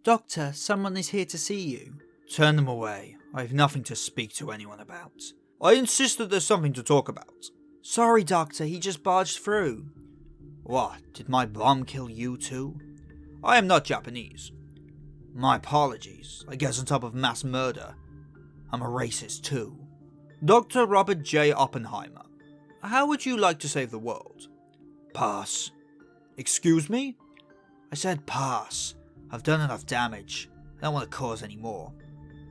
Doctor, someone is here to see you. Turn them away. I have nothing to speak to anyone about. I insist that there's something to talk about. Sorry, Doctor, he just barged through. What, did my bomb kill you too? I am not Japanese. My apologies. I guess on top of mass murder, I'm a racist too. Dr. Robert J. Oppenheimer. How would you like to save the world? Pass. Excuse me? I said pass. I've done enough damage. I don't want to cause any more.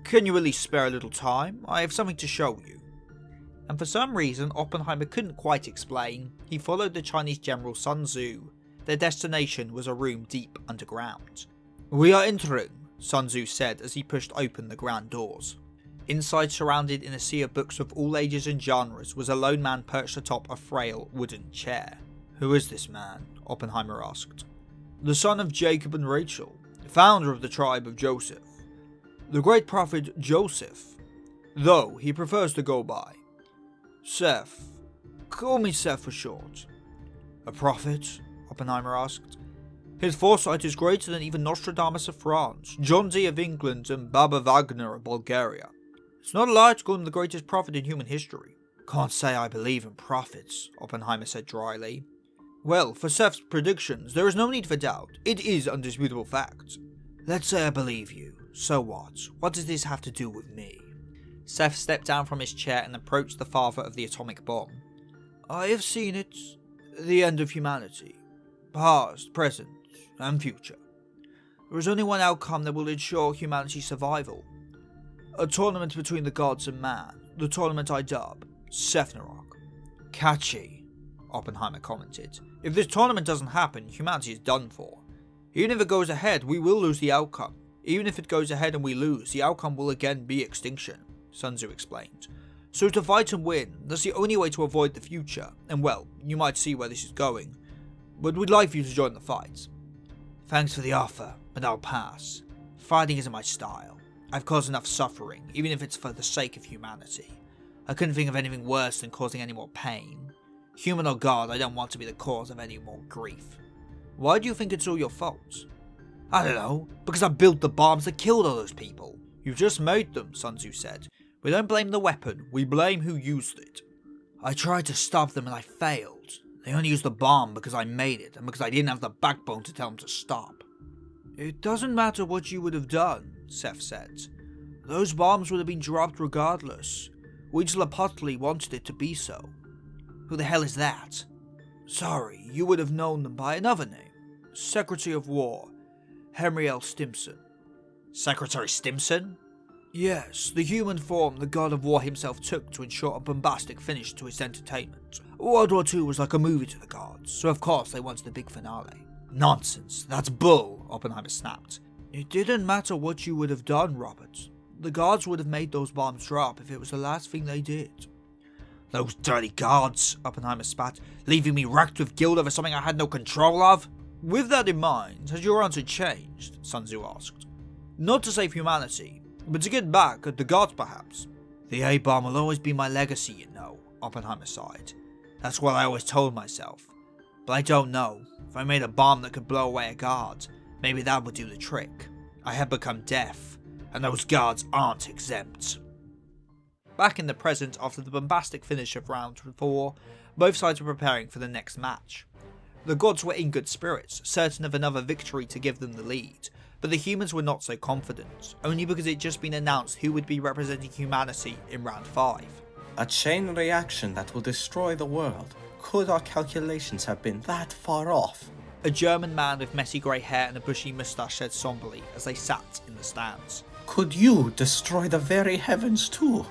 Can you at least spare a little time? I have something to show you. And for some reason Oppenheimer couldn't quite explain, he followed the Chinese general Sun Tzu. Their destination was a room deep underground. We are entering, Sun Tzu said as he pushed open the grand doors. Inside, surrounded in a sea of books of all ages and genres, was a lone man perched atop a frail wooden chair. Who is this man? Oppenheimer asked. The son of Jacob and Rachel, founder of the tribe of Joseph. The great prophet Joseph, though he prefers to go by Seph. Call me Seph for short. A prophet? Oppenheimer asked. His foresight is greater than even Nostradamus of France, John Dee of England, and Baba Wagner of Bulgaria. It's not a lie to call him the greatest prophet in human history. Can't say I believe in prophets, Oppenheimer said dryly. Well, for Seph's predictions, there is no need for doubt. It is undisputable fact. Let's say I believe you. So what? What does this have to do with me? Seph stepped down from his chair and approached the father of the atomic bomb. I have seen it. The end of humanity. Past, present, and future. There is only one outcome that will ensure humanity's survival. A tournament between the gods and man. The tournament I dub Sephnarok. Catchy, Oppenheimer commented. If this tournament doesn't happen, humanity is done for. Even if it goes ahead, we will lose the outcome. Even if it goes ahead and we lose, the outcome will again be extinction, Sun Tzu explained. So to fight and win, that's the only way to avoid the future, and well, you might see where this is going, but we'd like for you to join the fight. Thanks for the offer, but I'll pass. Fighting isn't my style. I've caused enough suffering, even if it's for the sake of humanity. I couldn't think of anything worse than causing any more pain. Human or god, I don't want to be the cause of any more grief. Why do you think it's all your fault? I don't know, because I built the bombs that killed all those people. You just made them, Sun Tzu said. We don't blame the weapon, we blame who used it. I tried to stop them and I failed. They only used the bomb because I made it, and because I didn't have the backbone to tell them to stop. It doesn't matter what you would have done, Seph said. Those bombs would have been dropped regardless. Quetzalcoatl wanted it to be so. Who the hell is that? Sorry, you would have known them by another name. Secretary of War, Henry L. Stimson. Secretary Stimson? Yes, the human form the god of war himself took to ensure a bombastic finish to his entertainment. World War II was like a movie to the gods, so of course they wanted the big finale. Nonsense, that's bull, Oppenheimer snapped. It didn't matter what you would have done, Robert. The gods would have made those bombs drop if it was the last thing they did. Those dirty gods, Oppenheimer spat, leaving me racked with guilt over something I had no control of? With that in mind, has your answer changed? Sun Tzu asked. Not to save humanity, but to get back at the gods perhaps. The A-bomb will always be my legacy, you know, Oppenheimer sighed. That's what I always told myself. But I don't know, if I made a bomb that could blow away a god, maybe that would do the trick. I had become deaf, and those gods aren't exempt. Back in the present after the bombastic finish of round 4, both sides were preparing for the next match. The gods were in good spirits, certain of another victory to give them the lead, but the humans were not so confident, only because it had just been announced who would be representing humanity in round 5. A chain reaction that will destroy the world. Could our calculations have been that far off? A German man with messy grey hair and a bushy moustache said somberly as they sat in the stands. Could you destroy the very heavens too?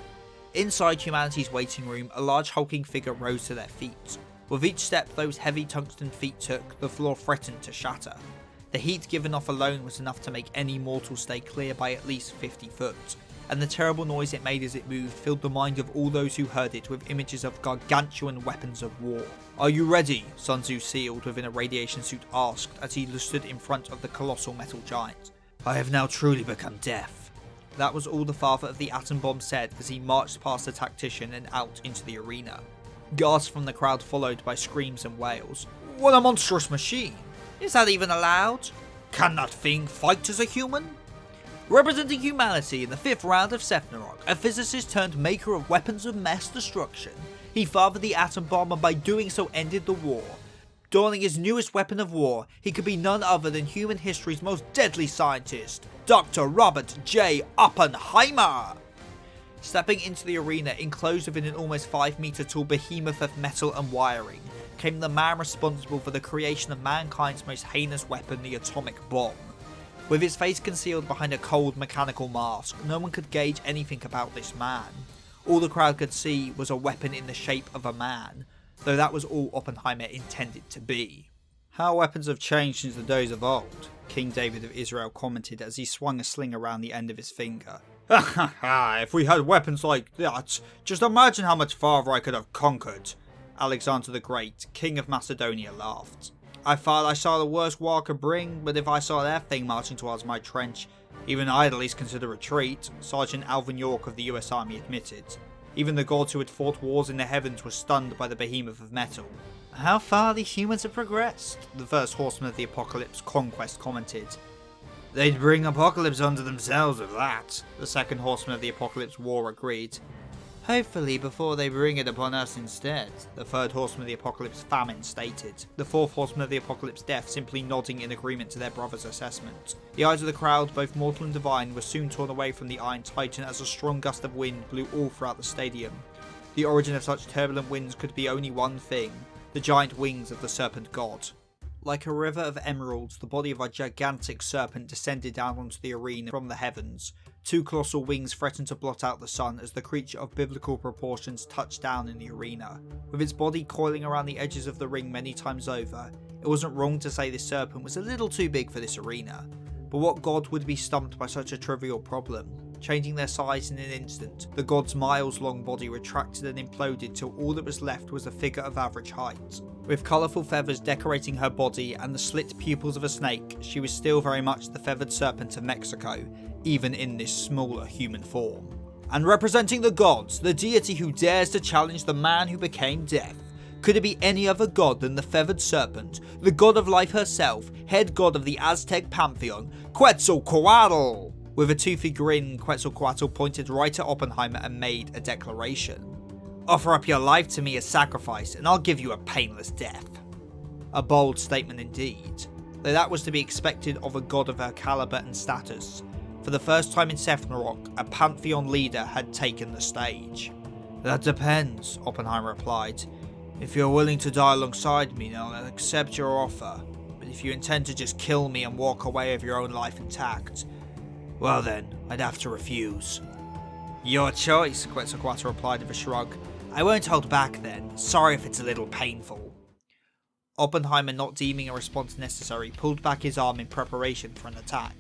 Inside humanity's waiting room, a large hulking figure rose to their feet. With each step those heavy tungsten feet took, the floor threatened to shatter. The heat given off alone was enough to make any mortal stay clear by at least 50 foot, and the terrible noise it made as it moved filled the mind of all those who heard it with images of gargantuan weapons of war. Are you ready? Sun Tzu, sealed within a radiation suit, asked as he stood in front of the colossal metal giant. I have now truly become deaf. That was all the father of the atom bomb said as he marched past the tactician and out into the arena. Gasps from the crowd followed by screams and wails. What a monstrous machine! Is that even allowed? Can that thing fight as a human? Representing humanity in the 5th round of Sephnarok, a physicist turned maker of weapons of mass destruction. He fathered the atom bomb and by doing so ended the war. Donning his newest weapon of war, he could be none other than human history's most deadly scientist, Dr. Robert J. Oppenheimer! Stepping into the arena, enclosed within an almost 5-meter tall behemoth of metal and wiring, came the man responsible for the creation of mankind's most heinous weapon, the atomic bomb. With his face concealed behind a cold mechanical mask, no one could gauge anything about this man. All the crowd could see was a weapon in the shape of a man, though that was all Oppenheimer intended to be. How weapons have changed since the days of old, King David of Israel commented as he swung a sling around the end of his finger. Ha ha ha, if we had weapons like that, just imagine how much farther I could have conquered. Alexander the Great, King of Macedonia, laughed. I thought I saw the worst war I could bring, but if I saw that thing marching towards my trench, even I'd at least consider retreat, Sergeant Alvin York of the US Army admitted. Even the gods who had fought wars in the heavens were stunned by the behemoth of metal. How far the humans have progressed, the first horseman of the apocalypse, Conquest, commented. They'd bring apocalypse onto themselves with that, the second horseman of the apocalypse, War, agreed. Hopefully before they bring it upon us instead, the third horseman of the apocalypse, Famine, stated. The fourth horseman of the apocalypse, Death, simply nodding in agreement to their brother's assessment. The eyes of the crowd, both mortal and divine, were soon torn away from the Iron Titan as a strong gust of wind blew all throughout the stadium. The origin of such turbulent winds could be only one thing, the giant wings of the serpent god. Like a river of emeralds, the body of a gigantic serpent descended down onto the arena from the heavens. Two colossal wings threatened to blot out the sun as the creature of biblical proportions touched down in the arena. With its body coiling around the edges of the ring many times over, it wasn't wrong to say this serpent was a little too big for this arena. But what god would be stumped by such a trivial problem? Changing their size in an instant, the god's miles-long body retracted and imploded till all that was left was a figure of average height. With colourful feathers decorating her body and the slit pupils of a snake, she was still very much the feathered serpent of Mexico, even in this smaller human form. And representing the gods, the deity who dares to challenge the man who became death. Could it be any other god than the feathered serpent, the god of life herself, head god of the Aztec pantheon, Quetzalcoatl? With a toothy grin, Quetzalcoatl pointed right at Oppenheimer and made a declaration. Offer up your life to me as sacrifice, and I'll give you a painless death. A bold statement indeed, though that was to be expected of a god of her caliber and status. For the first time in Sephnarok, a pantheon leader had taken the stage. That depends, Oppenheimer replied. If you're willing to die alongside me, then I'll accept your offer. But if you intend to just kill me and walk away with your own life intact, well then, I'd have to refuse. Your choice, Quetzalcoatl replied with a shrug. I won't hold back then, sorry if it's a little painful. Oppenheimer, not deeming a response necessary, pulled back his arm in preparation for an attack.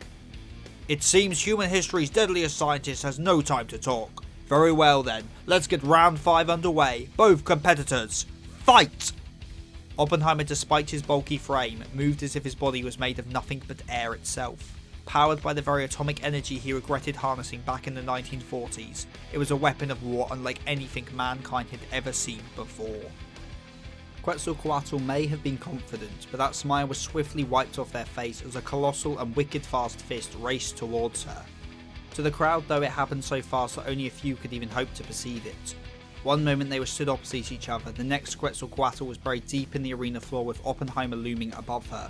It seems human history's deadliest scientist has no time to talk. Very well then, let's get round 5 underway. Both competitors, fight! Oppenheimer, despite his bulky frame, moved as if his body was made of nothing but air itself. Powered by the very atomic energy he regretted harnessing back in the 1940s, it was a weapon of war unlike anything mankind had ever seen before. Quetzalcoatl may have been confident, but that smile was swiftly wiped off their face as a colossal and wicked fast fist raced towards her. To the crowd though, it happened so fast that only a few could even hope to perceive it. One moment they were stood opposite each other, the next Quetzalcoatl was buried deep in the arena floor with Oppenheimer looming above her.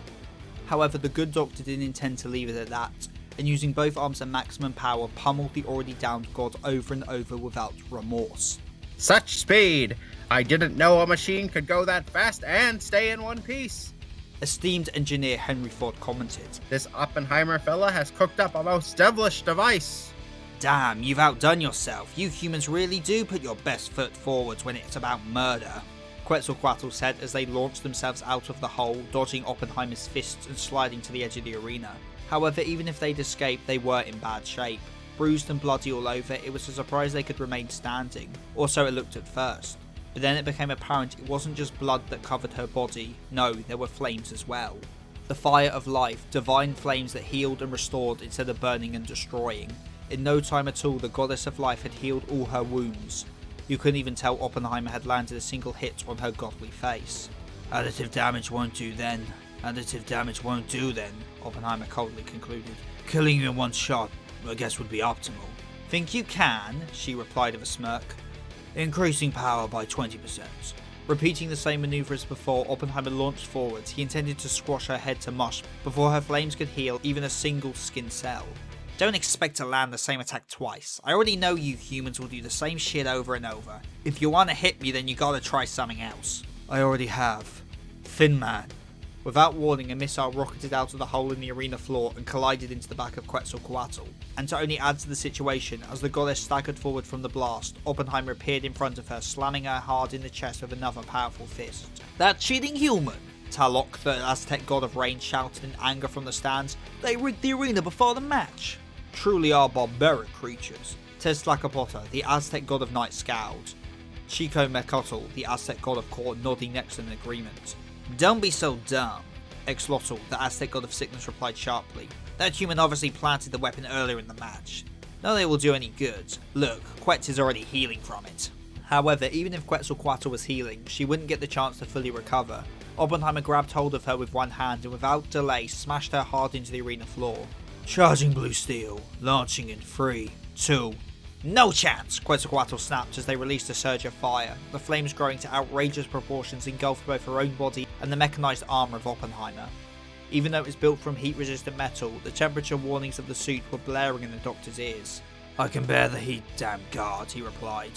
However, the good doctor didn't intend to leave it at that, and using both arms at maximum power, pummeled the already downed god over and over without remorse. Such speed! I didn't know a machine could go that fast and stay in one piece. Esteemed engineer Henry Ford commented. This Oppenheimer fella has cooked up a most devilish device. Damn, you've outdone yourself. You humans really do put your best foot forwards when it's about murder. Quetzalcoatl said as they launched themselves out of the hole, dodging Oppenheimer's fists and sliding to the edge of the arena. However, even if they'd escaped, they were in bad shape. Bruised and bloody all over, it was a surprise they could remain standing, or so it looked at first. But then it became apparent it wasn't just blood that covered her body, no, there were flames as well. The fire of life, divine flames that healed and restored instead of burning and destroying. In no time at all, the goddess of life had healed all her wounds. You couldn't even tell Oppenheimer had landed a single hit on her godly face. Additive damage won't do then, Additive damage won't do then, Oppenheimer coldly concluded. Killing you in one shot, I guess, would be optimal. Think you can? She replied with a smirk. Increasing power by 20%. Repeating the same maneuver as before, Oppenheimer launched forwards. He intended to squash her head to mush before her flames could heal even a single skin cell. Don't expect to land the same attack twice. I already know you humans will do the same shit over and over. If you want to hit me, then you gotta try something else. I already have. Thin Man. Without warning, a missile rocketed out of the hole in the arena floor and collided into the back of Quetzalcoatl. And to only add to the situation, as the goddess staggered forward from the blast, Oppenheimer appeared in front of her, slamming her hard in the chest with another powerful fist. That cheating human! Talok, the Aztec god of rain, shouted in anger from the stands. They rigged the arena before the match! Truly are barbaric creatures. Quetzalcoatl, the Aztec god of night, scowled. Quetzalcoatl, the Aztec god of corn, nodding next in agreement. Don't be so dumb. Exlotl, the Aztec god of sickness, replied sharply. That human obviously planted the weapon earlier in the match. None of it will do any good. Look, Quetz is already healing from it. However, even if Quetzalcoatl was healing, she wouldn't get the chance to fully recover. Oppenheimer grabbed hold of her with one hand and without delay smashed her hard into the arena floor. Charging blue steel, launching in 3, 2... No chance! Quetzalcoatl snapped as they released a surge of fire, the flames growing to outrageous proportions engulfed both her own body and the mechanized armor of Oppenheimer. Even though it was built from heat-resistant metal, the temperature warnings of the suit were blaring in the doctor's ears. I can bear the heat, damn god, he replied.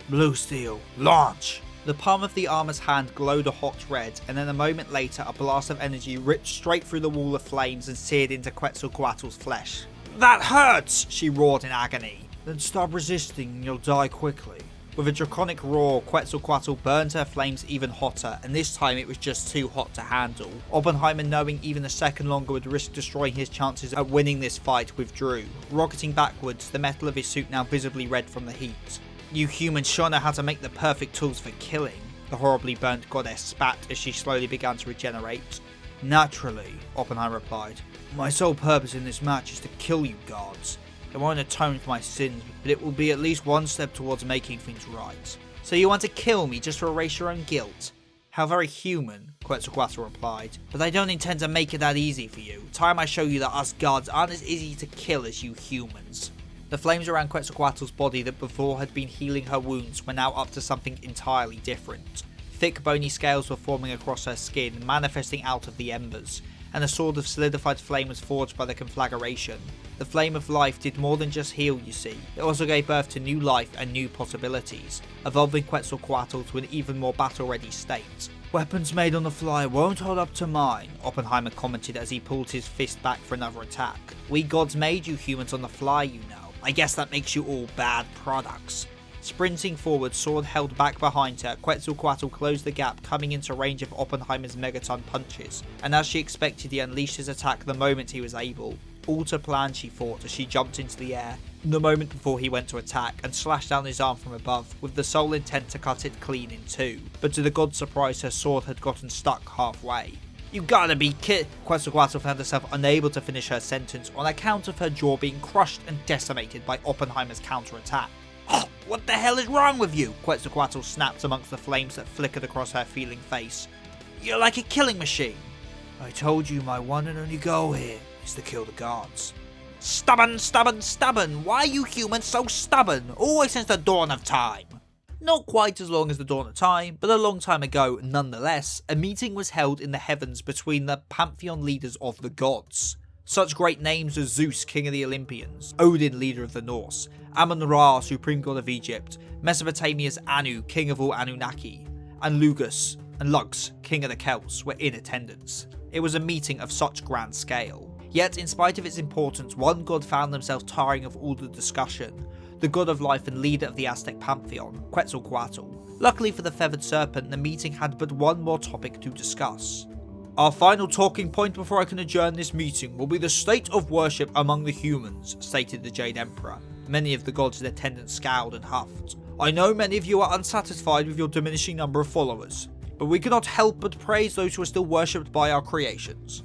Blue steel, launch! The palm of the armor's hand glowed a hot red, and then a moment later a blast of energy ripped straight through the wall of flames and seared into Quetzalcoatl's flesh. That hurts! She roared in agony. Then stop resisting and you'll die quickly. With a draconic roar, Quetzalcoatl burned her flames even hotter, and this time it was just too hot to handle. Oppenheimer, knowing even a second longer would risk destroying his chances at winning this fight, withdrew. Rocketing backwards, the metal of his suit now visibly red from the heat. You humans sure know how to make the perfect tools for killing, the horribly burnt goddess spat as she slowly began to regenerate. Naturally, Oppenheimer replied. My sole purpose in this match is to kill you gods. It won't atone for my sins, but it will be at least one step towards making things right. So you want to kill me just to erase your own guilt? How very human, Quetzalcoatl replied. But I don't intend to make it that easy for you. Time I show you that us gods aren't as easy to kill as you humans. The flames around Quetzalcoatl's body that before had been healing her wounds were now up to something entirely different. Thick bony scales were forming across her skin, manifesting out of the embers, and a sword of solidified flame was forged by the conflagration. The flame of life did more than just heal, you see. It also gave birth to new life and new possibilities, evolving Quetzalcoatl to an even more battle-ready state. Weapons made on the fly won't hold up to mine, Oppenheimer commented as he pulled his fist back for another attack. We gods made you humans on the fly, you know. I guess that makes you all bad products. Sprinting forward, sword held back behind her, Quetzalcoatl closed the gap, coming into range of Oppenheimer's megaton punches, and as she expected, he unleashed his attack the moment he was able. All to plan, she thought, as she jumped into the air, the moment before he went to attack, and slashed down his arm from above, with the sole intent to cut it clean in two. But to the god's surprise, her sword had gotten stuck halfway. You gotta be Quetzalcoatl found herself unable to finish her sentence on account of her jaw being crushed and decimated by Oppenheimer's counterattack. What the hell is wrong with you? Quetzalcoatl snapped amongst the flames that flickered across her feeling face. You're like a killing machine. I told you my one and only goal here is to kill the gods. Stubborn, stubborn, stubborn. Why are you humans so stubborn? Always since the dawn of time. Not quite as long as the dawn of time, but a long time ago nonetheless, a meeting was held in the heavens between the pantheon leaders of the gods. Such great names as Zeus, king of the Olympians, Odin, leader of the Norse, Amun-Ra, supreme god of Egypt, Mesopotamia's Anu, king of all Anunnaki, and Lugus and Lux, king of the Celts, were in attendance. It was a meeting of such grand scale. Yet, in spite of its importance, one god found themselves tiring of all the discussion. The god of life and leader of the Aztec pantheon, Quetzalcoatl. Luckily for the feathered serpent, the meeting had but one more topic to discuss. Our final talking point before I can adjourn this meeting will be the state of worship among the humans, stated the Jade Emperor. Many of the gods in attendance scowled and huffed. I know many of you are unsatisfied with your diminishing number of followers, but we cannot help but praise those who are still worshipped by our creations.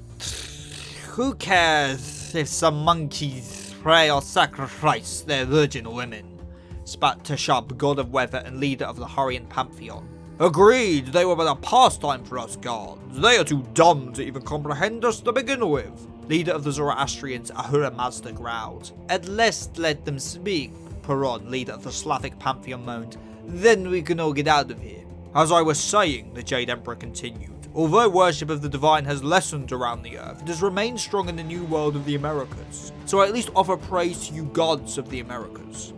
Who cares if some monkeys pray or sacrifice their virgin women? Spat Teshub, god of weather and leader of the Hurrian pantheon. Agreed, they were but a pastime for us gods. They are too dumb to even comprehend us to begin with. Leader of the Zoroastrians, Ahura Mazda, growled. At least let them speak, Peron, leader of the Slavic pantheon, moaned. Then we can all get out of here. As I was saying, the Jade Emperor continued, although worship of the divine has lessened around the earth, it has remained strong in the new world of the Americas. So I at least offer praise to you gods of the Americas.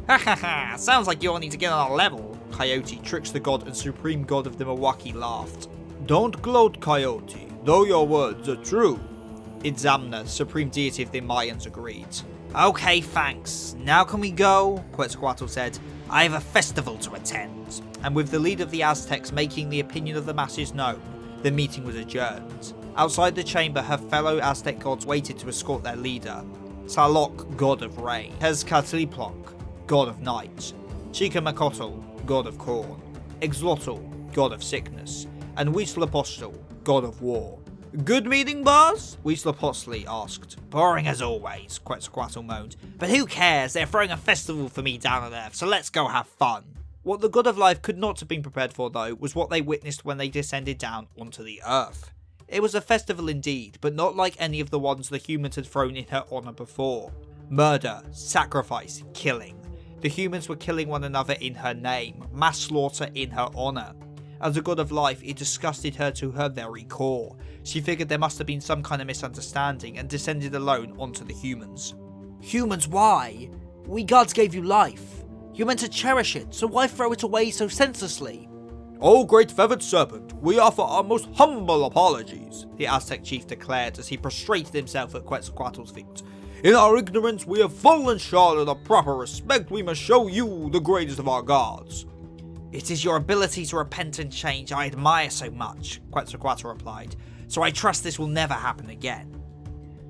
Ha ha ha, sounds like you all need to get on our level. Coyote, trickster god and supreme god of the Milwaukee, laughed. Don't gloat, Coyote, though your words are true. Itzamna, supreme deity of the Mayans, agreed. Okay, thanks. Now can we go? Quetzalcoatl said. I have a festival to attend. And with the leader of the Aztecs making the opinion of the masses known, the meeting was adjourned. Outside the chamber, her fellow Aztec gods waited to escort their leader. Tlaloc, god of rain. Tezcatlipoc, god of night. Chikamacotl, god of corn. Exlotl, god of sickness. And Huitzilopochtli, god of war. Good meeting, boss? Huitzilopochtli asked. Boring as always, Quetzalcoatl moaned. But who cares? They're throwing a festival for me down on Earth, so let's go have fun. What the god of life could not have been prepared for, though, was what they witnessed when they descended down onto the Earth. It was a festival indeed, but not like any of the ones the humans had thrown in her honour before. Murder, sacrifice, killing. The humans were killing one another in her name, mass slaughter in her honour. As a god of life, it disgusted her to her very core. She figured there must have been some kind of misunderstanding and descended alone onto the humans. Humans, why? We gods gave you life. You're meant to cherish it, so why throw it away so senselessly? O great feathered serpent, we offer our most humble apologies, the Aztec chief declared as he prostrated himself at Quetzalcoatl's feet. In our ignorance, we have fallen short of the proper respect we must show you, the greatest of our gods. It is your ability to repent and change I admire so much, Quetzalcoatl replied, so I trust this will never happen again.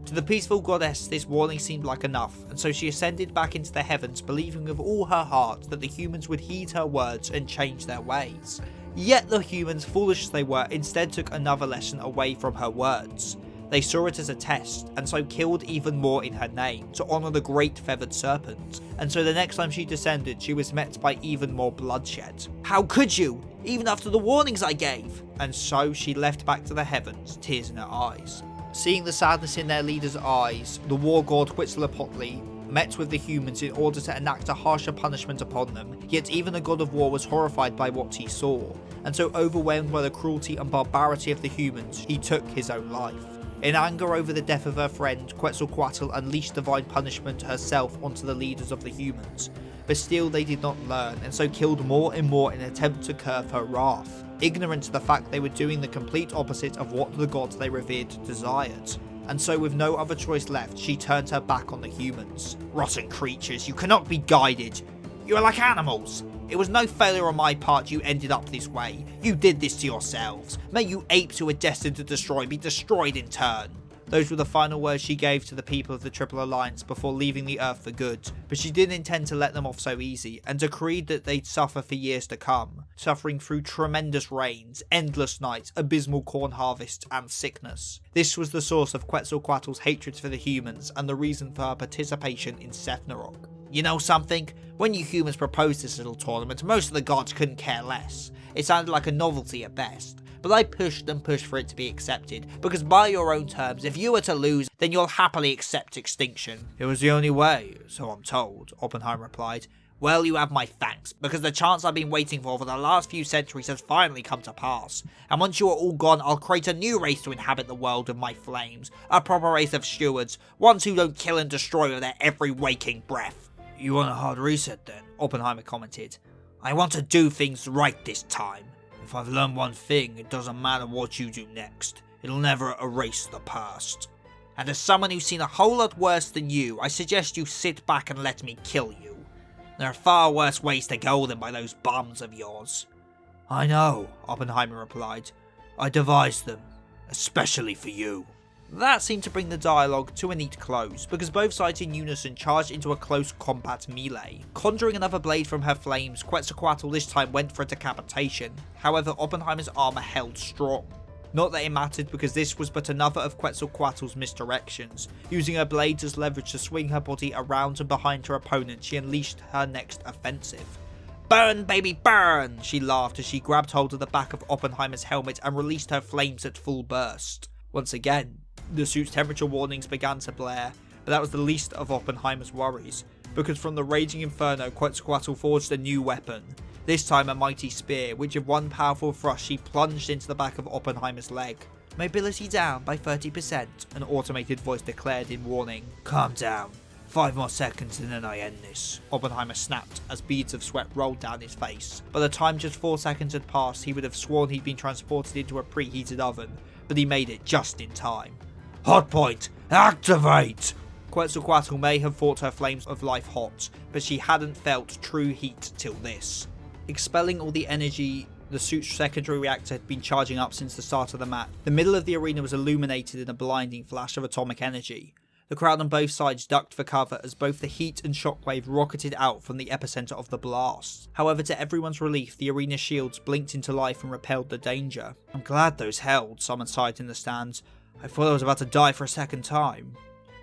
To the peaceful goddess, this warning seemed like enough, and so she ascended back into the heavens, believing with all her heart that the humans would heed her words and change their ways. Yet the humans, foolish as they were, instead took another lesson away from her words. They saw it as a test, and so killed even more in her name, to honour the great feathered serpent, and so the next time she descended, she was met by even more bloodshed. How could you? Even after the warnings I gave! And so she left back to the heavens, tears in her eyes. Seeing the sadness in their leader's eyes, the war god Huitzilopochtli met with the humans in order to enact a harsher punishment upon them, yet even the god of war was horrified by what he saw, and so overwhelmed by the cruelty and barbarity of the humans, he took his own life. In anger over the death of her friend, Quetzalcoatl unleashed divine punishment herself onto the leaders of the humans, but still they did not learn, and so killed more and more in an attempt to curb her wrath, ignorant of the fact they were doing the complete opposite of what the gods they revered desired. And so with no other choice left, she turned her back on the humans. Rotten creatures, you cannot be guided. You are like animals. It was no failure on my part you ended up this way. You did this to yourselves. May you apes who are destined to destroy be destroyed in turn. Those were the final words she gave to the people of the Triple Alliance before leaving the Earth for good, but she didn't intend to let them off so easy, and decreed that they'd suffer for years to come, suffering through tremendous rains, endless nights, abysmal corn harvests, and sickness. This was the source of Quetzalcoatl's hatred for the humans, and the reason for her participation in Sephnarok. You know something? When you humans proposed this little tournament, most of the gods couldn't care less. It sounded like a novelty at best. But I pushed and pushed for it to be accepted, because by your own terms, if you were to lose, then you'll happily accept extinction. It was the only way, so I'm told, Oppenheimer replied. Well, you have my thanks, because the chance I've been waiting for the last few centuries has finally come to pass. And once you are all gone, I'll create a new race to inhabit the world of my flames. A proper race of stewards, ones who don't kill and destroy with their every waking breath. You want a hard reset then? Oppenheimer commented. I want to do things right this time. If I've learned one thing, it doesn't matter what you do next. It'll never erase the past. And as someone who's seen a whole lot worse than you, I suggest you sit back and let me kill you. There are far worse ways to go than by those bombs of yours. I know, Oppenheimer replied. I devised them, especially for you. That seemed to bring the dialogue to a neat close, because both sides in unison charged into a close combat melee. Conjuring another blade from her flames, Quetzalcoatl this time went for a decapitation. However, Oppenheimer's armor held strong. Not that it mattered, because this was but another of Quetzalcoatl's misdirections. Using her blades as leverage to swing her body around and behind her opponent, she unleashed her next offensive. Burn, baby, burn! She laughed as she grabbed hold of the back of Oppenheimer's helmet and released her flames at full burst. Once again, the suit's temperature warnings began to blare, but that was the least of Oppenheimer's worries, because from the raging inferno, Quetzalcoatl forged a new weapon. This time a mighty spear, which with one powerful thrust she plunged into the back of Oppenheimer's leg. Mobility down by 30%, an automated voice declared in warning. Calm down. 5 more seconds and then I end this. Oppenheimer snapped as beads of sweat rolled down his face. By the time just 4 seconds had passed, he would have sworn he'd been transported into a preheated oven, but he made it just in time. Hotpoint, activate! Quetzalcoatl may have thought her flames of life hot, but she hadn't felt true heat till this. Expelling all the energy the suit's secondary reactor had been charging up since the start of the match, the middle of the arena was illuminated in a blinding flash of atomic energy. The crowd on both sides ducked for cover as both the heat and shockwave rocketed out from the epicenter of the blast. However, to everyone's relief, the arena shields blinked into life and repelled the danger. I'm glad those held, someone sighed in the stands. I thought I was about to die for a second time.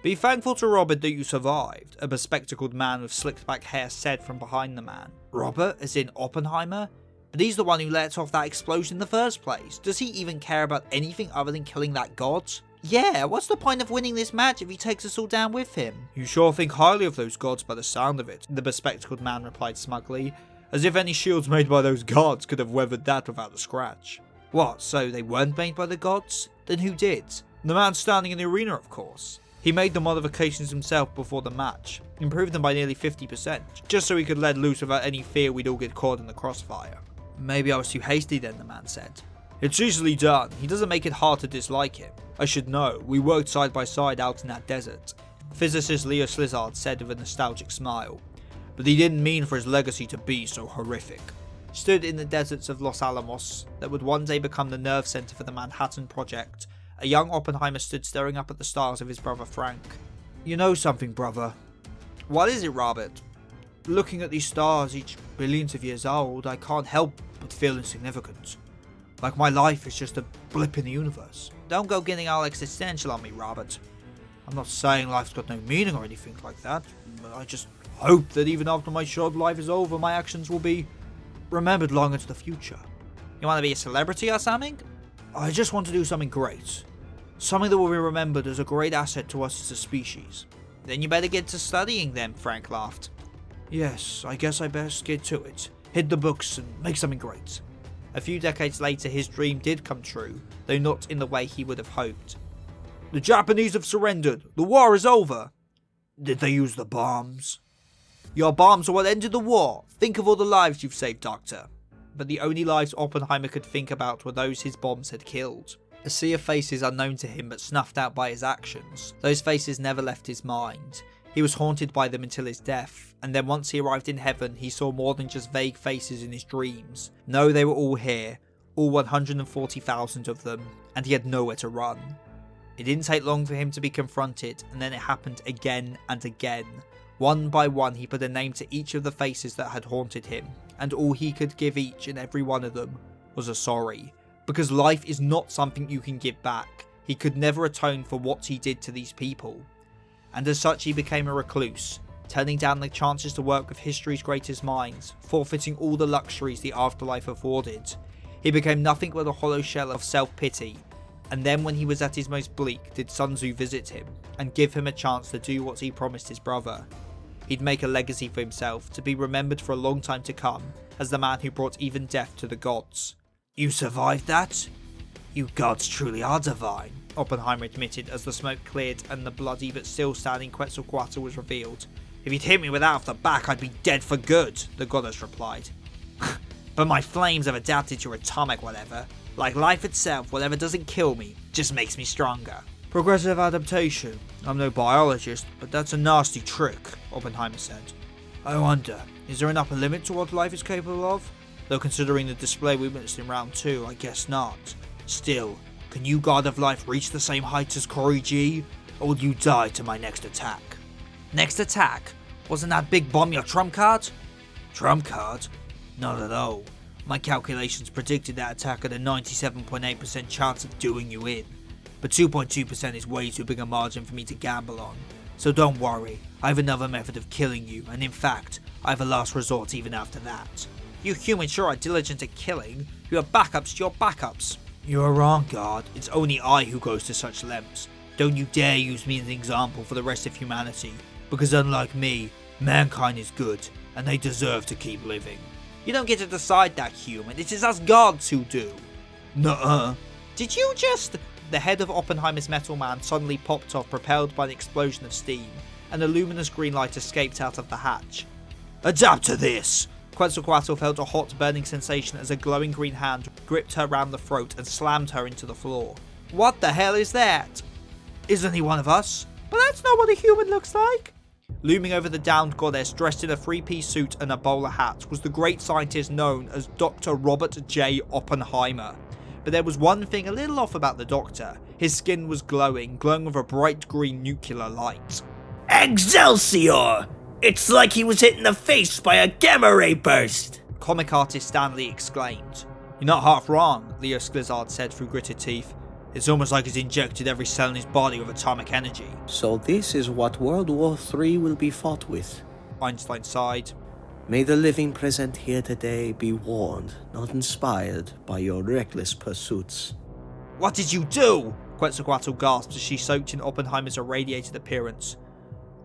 Be thankful to Robert that you survived, a bespectacled man with slicked back hair said from behind the man. Robert, as in Oppenheimer? But he's the one who let off that explosion in the first place. Does he even care about anything other than killing that god? Yeah, what's the point of winning this match if he takes us all down with him? You sure think highly of those gods by the sound of it, the bespectacled man replied smugly, as if any shields made by those gods could have weathered that without a scratch. What, so they weren't made by the gods? Then who did? The man standing in the arena, of course. He made the modifications himself before the match, improved them by nearly 50%, just so he could let loose without any fear we'd all get caught in the crossfire. Maybe I was too hasty then, the man said. It's easily done. He doesn't make it hard to dislike him. I should know. We worked side by side out in that desert. Physicist Leo Slizard said with a nostalgic smile. But he didn't mean for his legacy to be so horrific. Stood in the deserts of Los Alamos, that would one day become the nerve center for the Manhattan Project, a young Oppenheimer stood staring up at the stars of his brother Frank. You know something, brother. What is it, Robert? Looking at these stars, each billions of years old, I can't help but feel insignificant. Like my life is just a blip in the universe. Don't go getting all existential on me, Robert. I'm not saying life's got no meaning or anything like that, but I just hope that even after my short life is over, my actions will be remembered long into the future. You want to be a celebrity or something? I just want to do something great. Something that will be remembered as a great asset to us as a species. Then you better get to studying them, Frank laughed. Yes, I guess I best get to it. Hit the books and make something great. A few decades later, his dream did come true, though not in the way he would have hoped. The Japanese have surrendered. The war is over. Did they use the bombs? Your bombs are what ended the war. Think of all the lives you've saved, Doctor. But the only lives Oppenheimer could think about were those his bombs had killed. A sea of faces unknown to him but snuffed out by his actions. Those faces never left his mind. He was haunted by them until his death, and then once he arrived in heaven, he saw more than just vague faces in his dreams. No, they were all here, all 140,000 of them, and he had nowhere to run. It didn't take long for him to be confronted, and then it happened again and again. One by one, he put a name to each of the faces that had haunted him, and all he could give each and every one of them was a sorry. Because life is not something you can give back. He could never atone for what he did to these people. And as such, he became a recluse, turning down the chances to work with history's greatest minds, forfeiting all the luxuries the afterlife afforded. He became nothing but a hollow shell of self-pity, and then when he was at his most bleak, did Sun Tzu visit him, and give him a chance to do what he promised his brother. He'd make a legacy for himself, to be remembered for a long time to come, as the man who brought even death to the gods. You survived that? You gods truly are divine, Oppenheimer admitted as the smoke cleared and the bloody but still standing Quetzalcoatl was revealed. If you'd hit me with that off the back, I'd be dead for good, the goddess replied. But my flames have adapted to atomic whatever. Like life itself, whatever doesn't kill me, just makes me stronger. Progressive adaptation. I'm no biologist, but that's a nasty trick, Oppenheimer said. I wonder, is there an upper limit to what life is capable of? Though considering the display we witnessed in round 2, I guess not. Still, can you, God of Life, reach the same heights as Corey G? Or will you die to my next attack? Next attack? Wasn't that big bomb your trump card? Trump card? Not at all. My calculations predicted that attack at a 97.8% chance of doing you in. But 2.2% is way too big a margin for me to gamble on. So don't worry, I have another method of killing you, and in fact, I have a last resort even after that. You humans sure are diligent at killing. Your backups to your backups. You are wrong, God. It's only I who goes to such lengths. Don't you dare use me as an example for the rest of humanity, because unlike me, mankind is good, and they deserve to keep living. You don't get to decide that, human. It is us gods who do. Nuh-uh. Did you just... The head of Oppenheimer's Metal Man suddenly popped off, propelled by an explosion of steam, and a luminous green light escaped out of the hatch. Adapt to this! Quetzalcoatl felt a hot, burning sensation as a glowing green hand gripped her round the throat and slammed her into the floor. What the hell is that? Isn't he one of us? But that's not what a human looks like! Looming over the downed goddess, dressed in a three-piece suit and a bowler hat, was the great scientist known as Dr. Robert J. Oppenheimer. But there was one thing a little off about the doctor. His skin was glowing with a bright green nuclear light. Excelsior! It's like he was hit in the face by a gamma ray burst! Comic artist Stanley exclaimed. You're not half wrong, Leo Sklizard said through gritted teeth. It's almost like he's injected every cell in his body with atomic energy. So this is what World War III will be fought with. Einstein sighed. May the living present here today be warned, not inspired by your reckless pursuits. What did you do? Quetzalcoatl gasped as she soaked in Oppenheimer's irradiated appearance.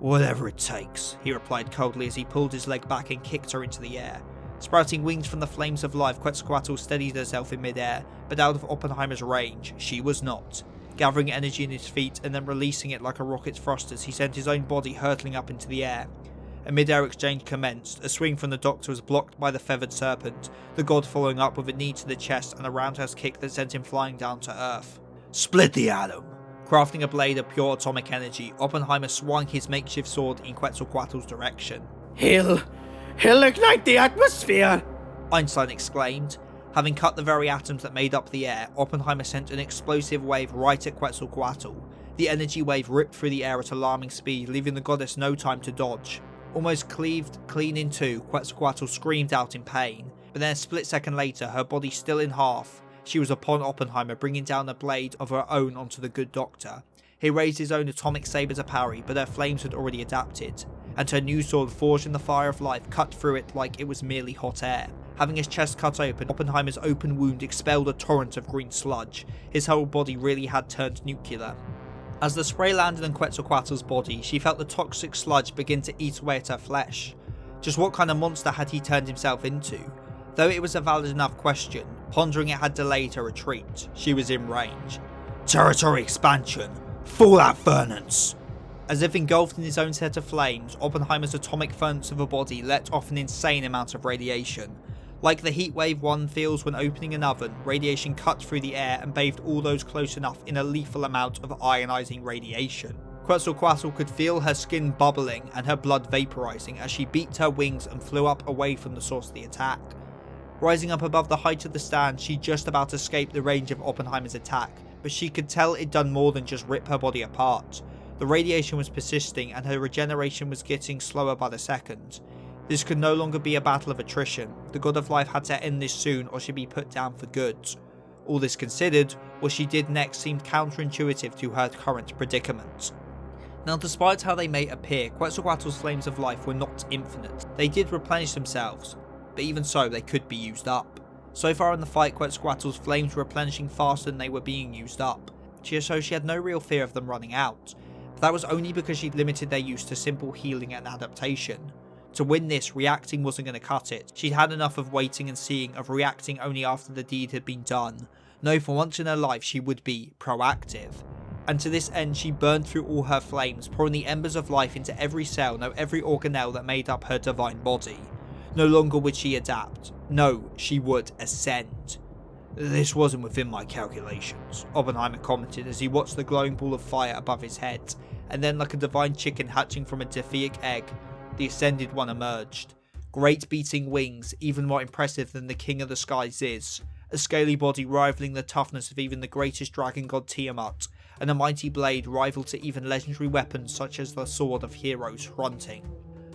Whatever it takes, he replied coldly as he pulled his leg back and kicked her into the air. Sprouting wings from the flames of life, Quetzalcoatl steadied herself in midair, but out of Oppenheimer's range, she was not. Gathering energy in his feet and then releasing it like a rocket's thrusters, he sent his own body hurtling up into the air. A mid-air exchange commenced. A swing from the doctor was blocked by the feathered serpent, the god following up with a knee to the chest and a roundhouse kick that sent him flying down to earth. Split the atom! Crafting a blade of pure atomic energy, Oppenheimer swung his makeshift sword in Quetzalcoatl's direction. He'll ignite the atmosphere! Einstein exclaimed. Having cut the very atoms that made up the air, Oppenheimer sent an explosive wave right at Quetzalcoatl. The energy wave ripped through the air at alarming speed, leaving the goddess no time to dodge. Almost cleaved clean in two, Quetzalcoatl screamed out in pain, but then a split second later, her body still in half, she was upon Oppenheimer, bringing down a blade of her own onto the good doctor. He raised his own atomic saber to parry, but her flames had already adapted, and her new sword forged in the fire of life cut through it like it was merely hot air. Having his chest cut open, Oppenheimer's open wound expelled a torrent of green sludge. His whole body really had turned nuclear. As the spray landed on Quetzalcoatl's body, she felt the toxic sludge begin to eat away at her flesh. Just what kind of monster had he turned himself into? Though it was a valid enough question, pondering it had delayed her retreat. She was in range. Territory expansion! Fallout furnace! As if engulfed in his own set of flames, Oppenheimer's atomic furnace of a body let off an insane amount of radiation. Like the heat wave one feels when opening an oven, radiation cut through the air and bathed all those close enough in a lethal amount of ionizing radiation. Quetzalcoatl could feel her skin bubbling and her blood vaporizing as she beat her wings and flew up away from the source of the attack. Rising up above the height of the stand, she just about escaped the range of Oppenheimer's attack, but she could tell it done more than just rip her body apart. The radiation was persisting and her regeneration was getting slower by the second. This could no longer be a battle of attrition. The god of life had to end this soon or she'd be put down for good. All this considered, what she did next seemed counterintuitive to her current predicament. Now, despite how they may appear, Quetzalcoatl's flames of life were not infinite. They did replenish themselves, but even so, they could be used up. So far in the fight, Quetzalcoatl's flames were replenishing faster than they were being used up, so she had no real fear of them running out. But that was only because she'd limited their use to simple healing and adaptation. To win this, reacting wasn't going to cut it. She'd had enough of waiting and seeing, of reacting only after the deed had been done. No, for once in her life, she would be proactive. And to this end, she burned through all her flames, pouring the embers of life into every cell, no, every organelle that made up her divine body. No longer would she adapt. No, she would ascend. This wasn't within my calculations, Oppenheimer commented as he watched the glowing ball of fire above his head, and then like a divine chicken hatching from a Depheic egg, the ascended one emerged. Great beating wings, even more impressive than the king of the skies is, a scaly body rivaling the toughness of even the greatest dragon god Tiamat, and a mighty blade rival to even legendary weapons such as the sword of heroes Hrunting.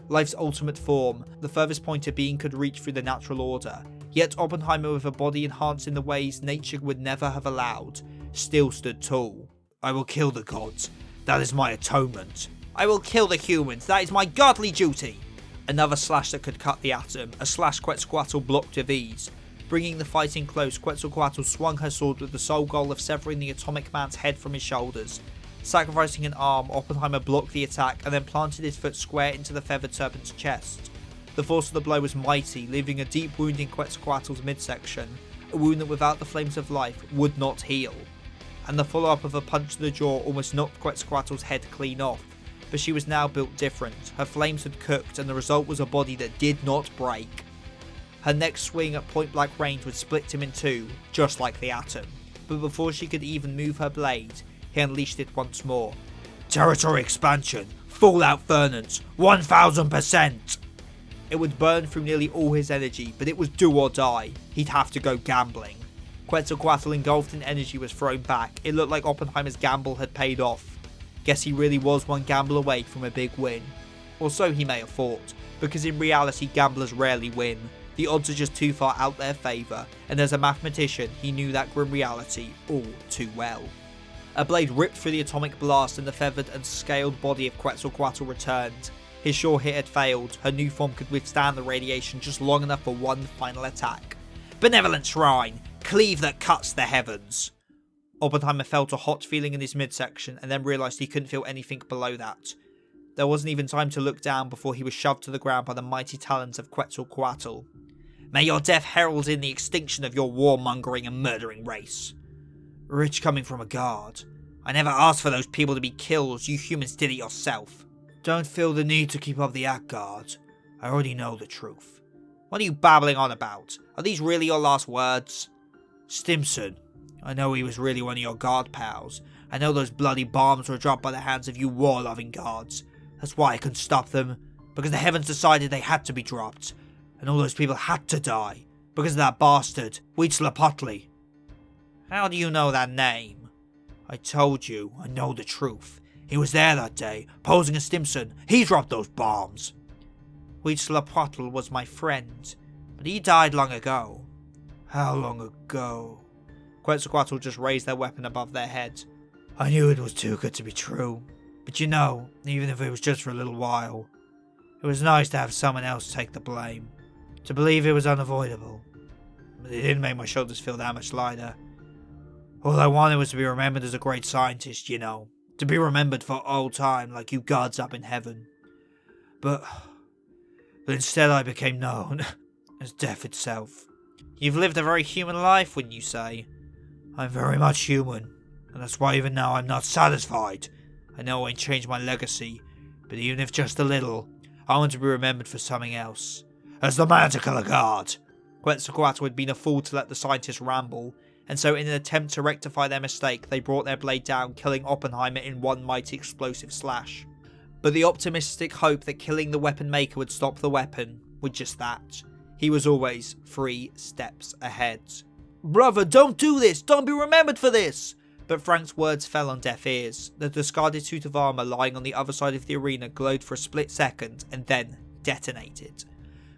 Life's ultimate form, the furthest point a being could reach through the natural order, yet Oppenheimer with a body enhanced in the ways nature would never have allowed, still stood tall. I will kill the gods, that is my atonement. I will kill the humans, that is my godly duty. Another slash that could cut the atom, a slash Quetzalcoatl blocked with ease. Bringing the fighting close, Quetzalcoatl swung her sword with the sole goal of severing the Atomic Man's head from his shoulders. Sacrificing an arm, Oppenheimer blocked the attack and then planted his foot square into the feathered serpent's chest. The force of the blow was mighty, leaving a deep wound in Quetzalcoatl's midsection, a wound that without the flames of life would not heal. And the follow-up of a punch to the jaw almost knocked Quetzalcoatl's head clean off, but she was now built different. Her flames had cooked and the result was a body that did not break. Her next swing at point-blank range would split him in two, just like the atom, but before she could even move her blade, he unleashed it once more. Territory expansion, fallout furnace, 1000%! It would burn through nearly all his energy, but it was do or die. He'd have to go gambling. Quetzalcoatl, engulfed in energy, was thrown back. It looked like Oppenheimer's gamble had paid off. Guess he really was one gamble away from a big win. Or so he may have thought, because in reality gamblers rarely win. The odds are just too far out their favour, and as a mathematician he knew that grim reality all too well. A blade ripped through the atomic blast and the feathered and scaled body of Quetzalcoatl returned. His sure hit had failed, her new form could withstand the radiation just long enough for one final attack. Benevolent Shrine, cleave that cuts the heavens! Oppenheimer felt a hot feeling in his midsection and then realised he couldn't feel anything below that. There wasn't even time to look down before he was shoved to the ground by the mighty talons of Quetzalcoatl. May your death herald in the extinction of your warmongering and murdering race. Rich coming from a god. I never asked for those people to be killed, you humans did it yourself. Don't feel the need to keep up the act, guard. I already know the truth. What are you babbling on about? Are these really your last words? Stimson, I know he was really one of your guard pals. I know those bloody bombs were dropped by the hands of you war-loving guards. That's why I couldn't stop them. Because the heavens decided they had to be dropped. And all those people had to die. Because of that bastard, Quetzalcoatl. How do you know that name? I told you, I know the truth. He was there that day, posing as Stimson. He dropped those bombs. Quetzalcoatl was my friend, but he died long ago. How long ago? Quetzalcoatl just raised their weapon above their head. I knew it was too good to be true. But you know, even if it was just for a little while, it was nice to have someone else take the blame. To believe it was unavoidable. But it didn't make my shoulders feel that much lighter. All I wanted was to be remembered as a great scientist, you know. To be remembered for all time like you gods up in heaven. But instead I became known as death itself. You've lived a very human life, wouldn't you say? I'm very much human, and that's why even now I'm not satisfied. I know I won't change my legacy, but even if just a little, I want to be remembered for something else. As the man to kill a god. Quetzalcoatl had been a fool to let the scientists ramble, and so in an attempt to rectify their mistake, they brought their blade down, killing Oppenheimer in one mighty explosive slash. But the optimistic hope that killing the weapon maker would stop the weapon was just that. He was always 3 steps ahead. Brother, don't do this! Don't be remembered for this! But Frank's words fell on deaf ears. The discarded suit of armour lying on the other side of the arena glowed for a split second and then detonated.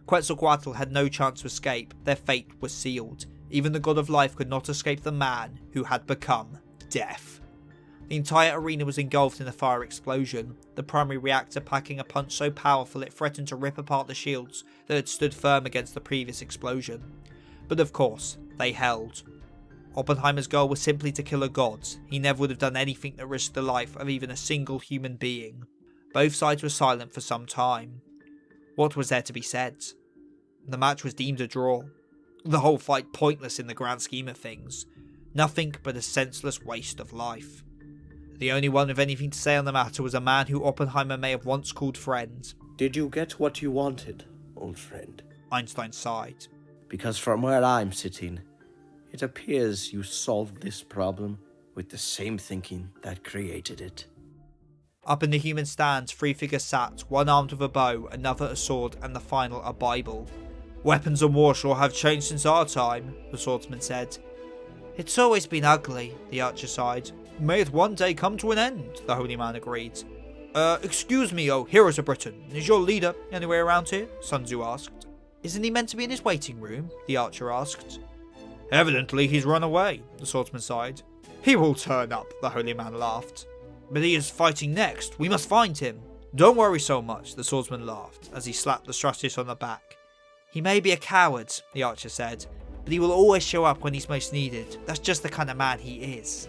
Quetzalcoatl had no chance to escape. Their fate was sealed. Even the god of life could not escape the man who had become death. The entire arena was engulfed in a fire explosion, the primary reactor packing a punch so powerful it threatened to rip apart the shields that had stood firm against the previous explosion. But of course, they held. Oppenheimer's goal was simply to kill a god. He never would have done anything that risked the life of even a single human being. Both sides were silent for some time. What was there to be said? The match was deemed a draw. The whole fight pointless in the grand scheme of things. Nothing but a senseless waste of life. The only one with anything to say on the matter was a man who Oppenheimer may have once called friend. Did you get what you wanted, old friend? Einstein sighed. Because from where I'm sitting, it appears you solved this problem with the same thinking that created it. Up in the human stands, 3 figures sat, one armed with a bow, another a sword, and the final a Bible. Weapons and war sure have changed since our time, the swordsman said. It's always been ugly, the archer sighed. May it one day come to an end, the holy man agreed. Excuse me, oh heroes of Britain, is your leader anywhere around here? Sun Tzu asked. Isn't he meant to be in his waiting room? The archer asked. Evidently he's run away, the swordsman sighed. He will turn up, the holy man laughed. But he is fighting next, we must find him. Don't worry so much, the swordsman laughed as he slapped the strategist on the back. He may be a coward, the archer said, but he will always show up when he's most needed. That's just the kind of man he is.